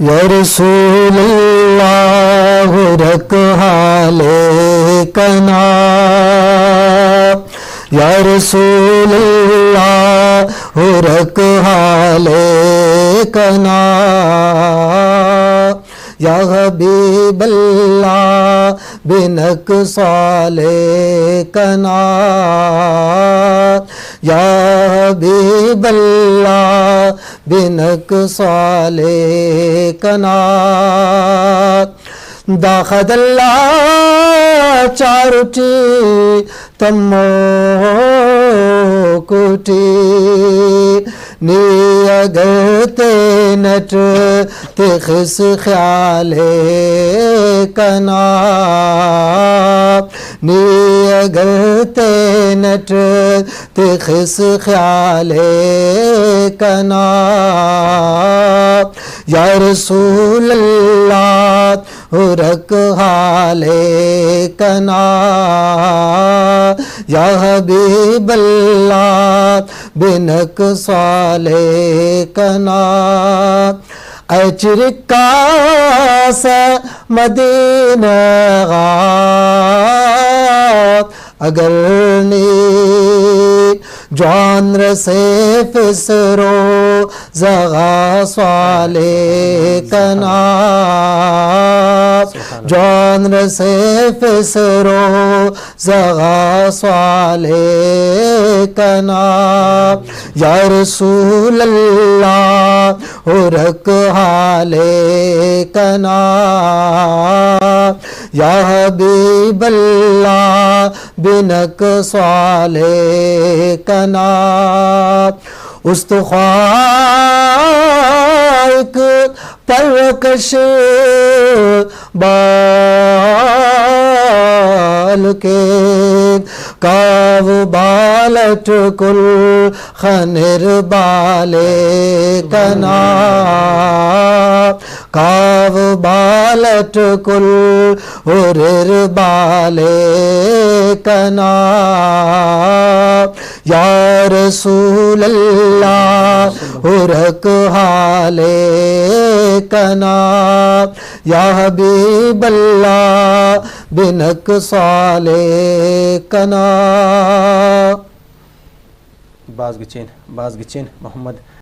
یا رسول اللہ رکھ حال کنا، یا رسول اللہ رکھ حال کنا، یا حبیب اللہ بنک صالح کنا، یا حبیب اللہ بنک صالح کنا، داخد اللہ چاروٹی تمو کوٹی نی اگر تینٹ تخس خیال کنا، نی اگر تینٹ تخس خیال کنا، یا رسول اللہ رکھ حال کنا، یا حبیب اللہ بنک صالح کنا، اے چرکا سے مدینہ غات اگر نی جوان رسے فسرو زغا صالح کنا، جوان رسے فسرو زغا صالح کنا، یا رسول اللہ رکھ حال کنا، یا حبیب اللہ بنک صالح کنا، استخوائک پرکش بال کے کاو بالٹ کل خنر بال کنا، کاو بالٹ کل ہرر بال کنا، یا رسول اللہ رکھ حال کنا، یا حبیب اللہ بنک صالح کنا. باز گچین محمد